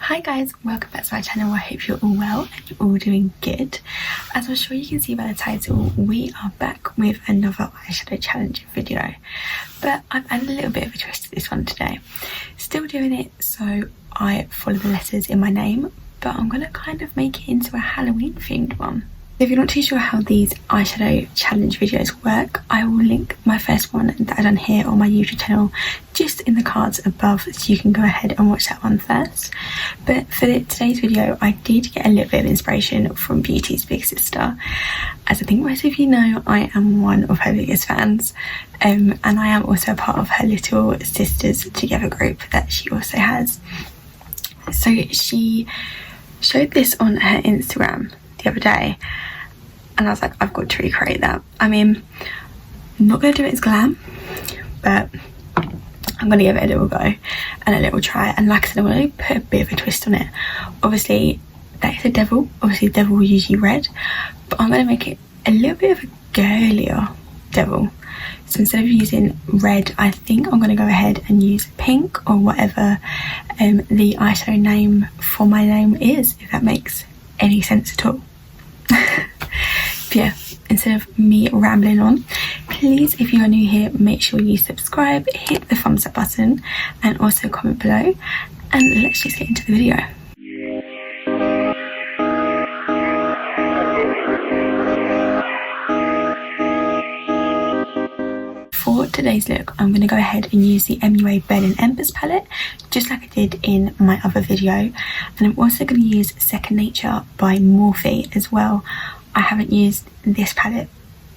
Hi guys, welcome back to my channel. I hope you're all well and you're all doing good. As I'm sure you can see by the title, we are back with another eyeshadow challenge video, but I've added a little bit of a twist to this one today. Still doing it so I follow the letters in my name, but I'm going to kind of make it into a Halloween themed one. If you're not too sure how these eyeshadow challenge videos work, I will link my first one that I've done here on my YouTube channel just in the cards above, so you can go ahead and watch that one first. But for today's video, I did get a little bit of inspiration from Beauty's big sister. As I think most of you know, I am one of her biggest fans, and I am also a part of her Little Sisters Together group that she also has. So she showed this on her Instagram the other day, and I was like, I've got to recreate that. I mean, I'm not going to do it as glam, but I'm going to give it a little go and a little try. And like I said, I'm going to put a bit of a twist on it. Obviously, that is a devil. Obviously, the devil is usually red, but I'm going to make it a little bit of a girlier devil. So instead of using red, I think I'm going to go ahead and use pink or whatever the eyeshadow name for my name is, if that makes any sense at all. But yeah, instead of me rambling on, please, if you are new here, make sure you subscribe, hit the thumbs up button, and also comment below, and let's just get into the video. For today's look, I'm going to go ahead and use the MUA Embers palette, just like I did in my other video, and I'm also going to use Second Nature by Morphe as well. I haven't used this palette,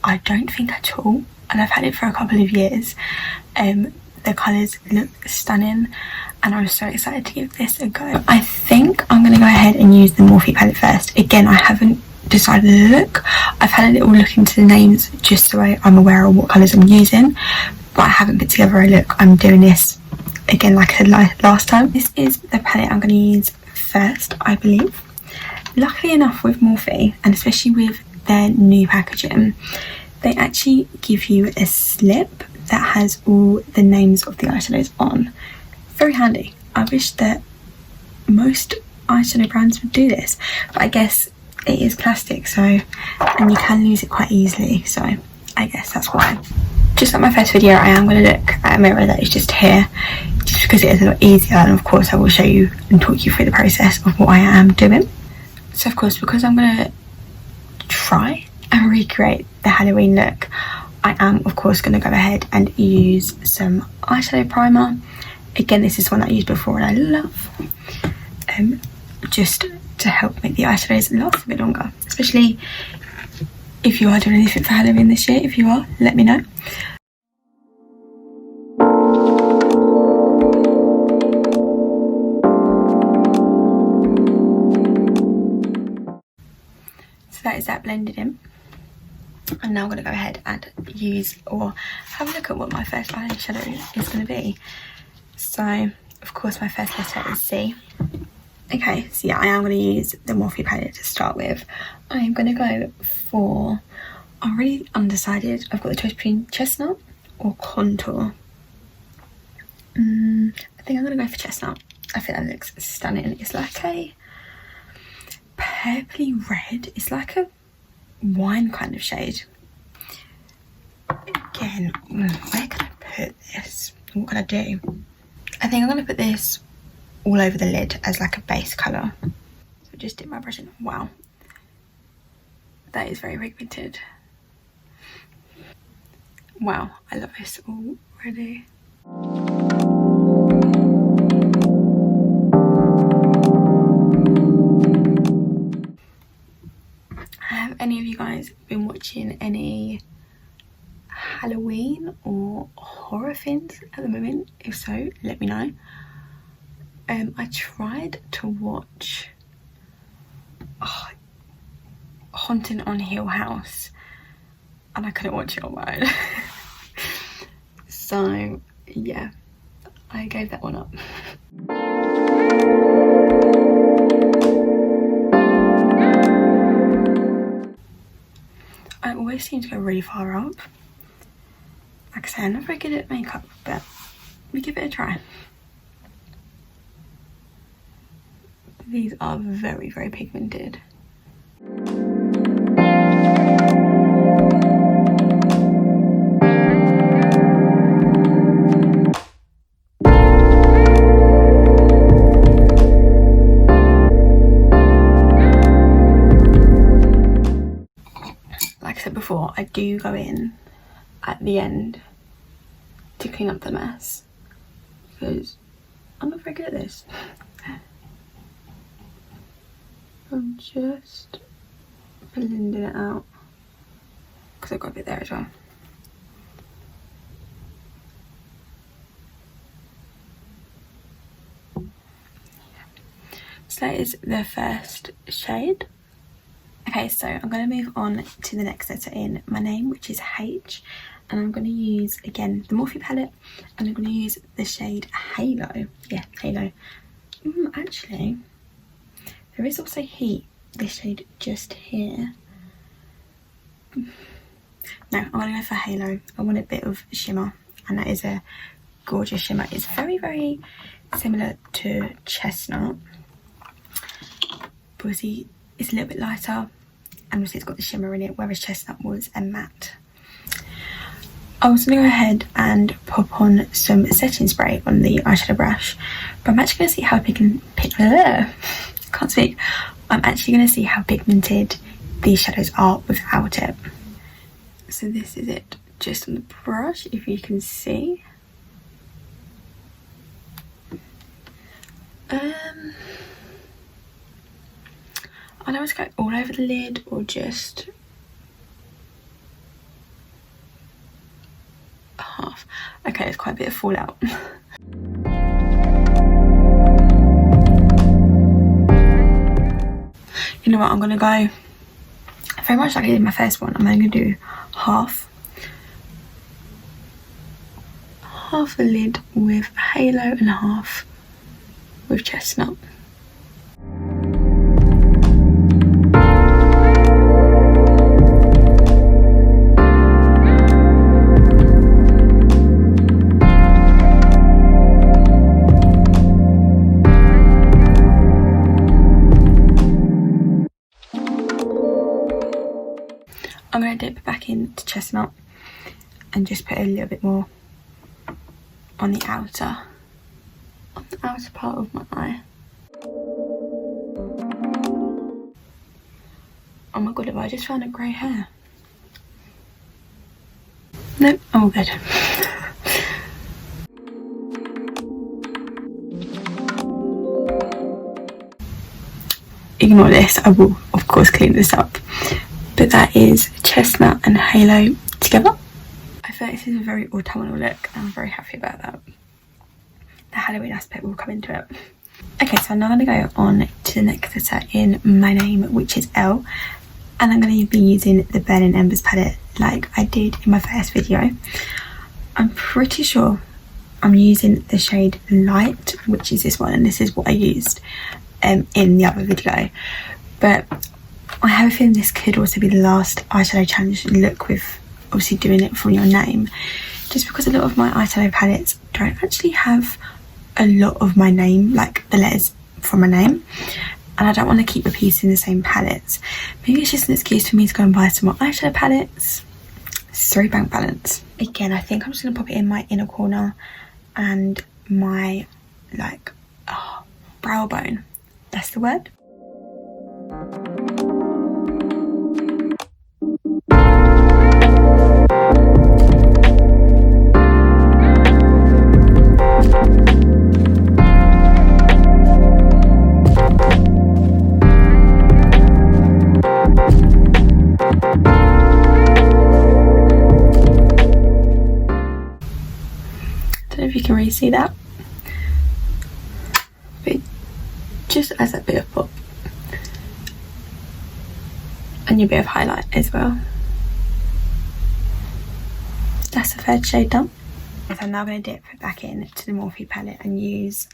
I don't think, at all, and I've had it for a couple of years. The colours look stunning, and I'm so excited to give this a go. I think I'm going to go ahead and use the Morphe palette first. Again, I haven't decided the look. I've had a little look into the names just so I'm aware of what colours I'm using, but I haven't put together a look. I'm doing this again like I said last time. This is the palette I'm going to use first, I believe. Luckily enough with Morphe, and especially with their new packaging, they actually give you a slip that has all the names of the eyeshadows on. Very handy. I wish that most eyeshadow brands would do this, but I guess it is plastic, so, and you can lose it quite easily, so I guess that's why. Just like my first video, I am going to look at a mirror that is just here, just because it is a lot easier, and of course I will show you and talk you through the process of what I am doing. So of course, because I'm going to try and recreate the Halloween look, I am of course going to go ahead and use some eyeshadow primer. Again, this is one that I used before and I love, just to help make the eyeshadows last a bit longer, especially if you are doing anything for Halloween this year. If you are, let me know. So that is that blended in, and now I'm going to go ahead and use or have a look at what my first eyeshadow is going to be. So of course my first letter is C. Okay, so yeah, I am going to use the Morphe palette to start with. I am going to go for, I'm really undecided. I've got the choice between Chesnut or Contour. I think I'm going to go for Chesnut. I think that looks stunning. It's like a purpley red. It's like a wine kind of shade. Again, where can I put this? What can I do? I think I'm going to put this all over the lid as like a base colour. So just dip my brush in. Wow, that is very pigmented. Wow, I love this already. Have any of you guys been watching any Halloween or horror things at the moment? If so, let me know. I tried to watch Haunting on Hill House, and I couldn't watch it on my own. So yeah, I gave that one up. I always seem to go really far up. Like I say, I'm not very good at makeup, but we give it a try. These are very, very pigmented. Like I said before, I do go in at the end to clean up the mess because I'm not very good at this. I'm just blending it out because I've got a bit there as well. So that is the first shade. Okay, so I'm going to move on to the next letter in my name, which is H, and I'm going to use again the Morphe palette, and I'm going to use the shade Halo. Yeah, Halo. Actually, there is also Heat, this shade just here. No, I'm going to go for Halo. I want a bit of shimmer, and that is a gorgeous shimmer. It's very, very similar to Chesnut, but see, it's a little bit lighter, and obviously it's got the shimmer in it, whereas Chesnut was a matte. I was going to go ahead and pop on some setting spray on the eyeshadow brush, but I'm actually going to see how I'm actually going to see how pigmented these shadows are without it. So this is it, just on the brush, if you can see. I don't know, go all over the lid or just half. Okay, there's quite a bit of fallout. You know what, I'm gonna go very much like I did my first one. I'm only gonna do half the lid with Halo and half with Chesnut. I'm going to dip back into Chesnut and just put a little bit more on the outer part of my eye. Oh my god, have I just found a grey hair? Nope, I'm all good. Ignore this, I will of course clean this up. But that is Chesnut and Halo together. I feel like this is a very autumnal look, and I'm very happy about that. The Halloween aspect will come into it. Okay, so now I'm going to go on to the next letter in my name, which is L, and I'm going to be using the Burning Embers palette like I did in my first video. I'm pretty sure I'm using the shade Light, which is this one, and this is what I used in the other video. But I have a feeling this could also be the last eyeshadow challenge look with obviously doing it from your name, just because a lot of my eyeshadow palettes don't actually have a lot of my name, like the letters from my name, and I don't want to keep repeating the same palettes. Maybe it's just an excuse for me to go and buy some more eyeshadow palettes. Sorry, bank balance. Again, I think I'm just going to pop it in my inner corner and my brow bone. That's the word. You can really see that, but it just adds that bit of pop and your bit of highlight as well. That's the third shade done. So I'm now going to dip back in to the Morphe palette and use,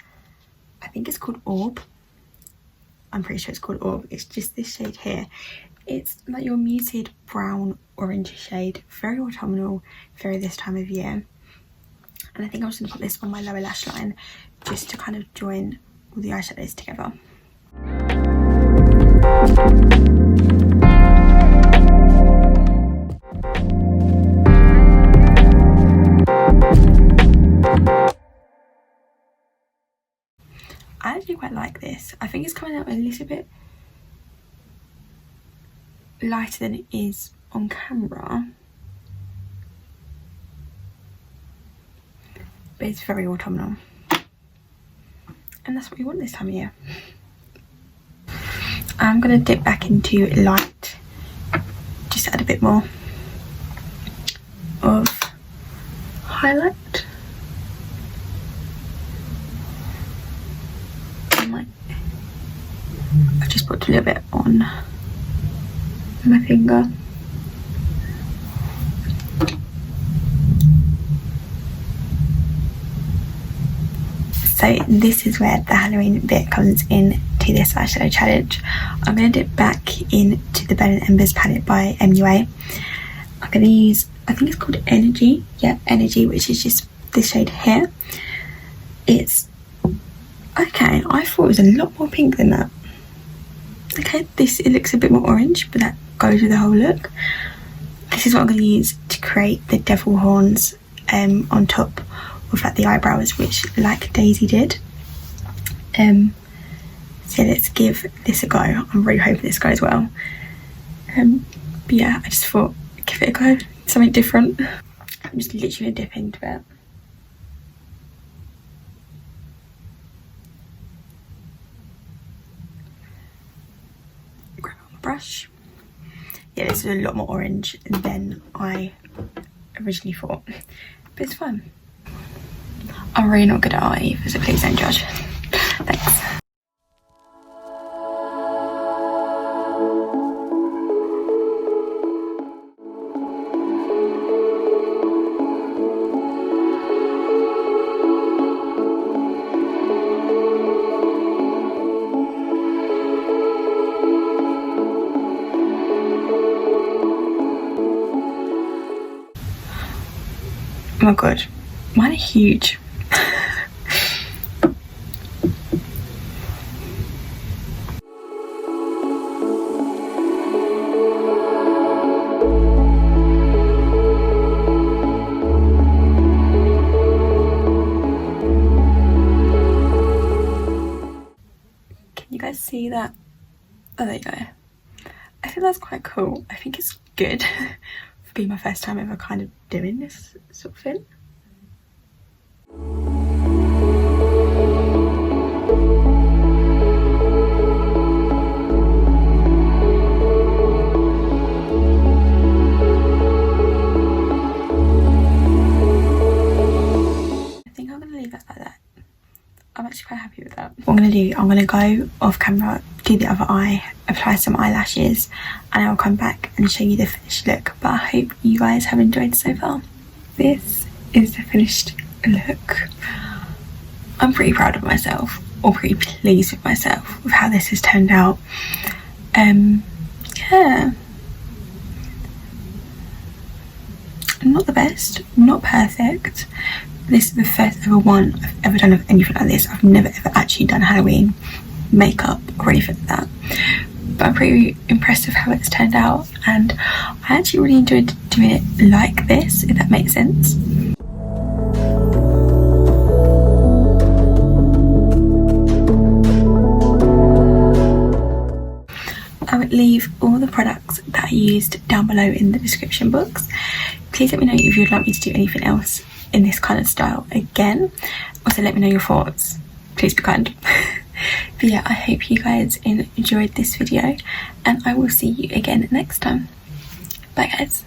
I think it's called Orb. I'm pretty sure it's called Orb. It's just this shade here. It's like your muted brown orange shade, very autumnal, very this time of year. And I think I'm just going to put this on my lower lash line just to kind of join all the eyeshadows together. I actually quite like this. I think it's coming out a little bit lighter than it is on camera, but it's very autumnal, and that's what we want this time of year. I'm gonna dip back into light, just add a bit more of highlight. I've just put a little bit on my finger. So this is where the Halloween bit comes in to this eyeshadow challenge. I'm going to dip back into the Embers palette by MUA. I'm going to use, I think it's called Energy. Yeah, Energy, which is just this shade here. It's okay. I thought it was a lot more pink than that. Okay, it looks a bit more orange, but that goes with the whole look. This is what I'm going to use to create the devil horns on top of like the eyebrows, which like Daisie did. So let's give this a go. I'm really hoping this goes well. But yeah, I just thought give it a go, something different. I'm just literally gonna dip into it. Grab my brush. Yeah, this is a lot more orange than I originally thought, but it's fun. I'm really not good at art either, so please don't judge. Thanks. Oh my god, mine are huge. Can you guys see that? Oh, there you go. I think that's quite cool. I think it's good. Be my first time ever kind of doing this sort of thing. I think I'm gonna leave that like that. I'm actually quite happy with that. What I'm gonna do, I'm gonna go off camera, do the other eye, apply some eyelashes, and I'll come back and show you the finished look. But I hope you guys have enjoyed so far. This is the finished look. I'm pretty proud of myself, or pretty pleased with myself with how this has turned out. Yeah, not the best, not perfect. This is the first ever one I've ever done of anything like this. I've never ever actually done Halloween makeup or anything like that, but I'm pretty impressed with how it's turned out, and I actually really enjoyed doing it like this, if that makes sense. I would leave all the products that I used down below in the description box. Please let me know if you'd like me to do anything else in this kind of style again. Also let me know your thoughts. Please be kind. But yeah, I hope you guys enjoyed this video, and I will see you again next time. Bye guys.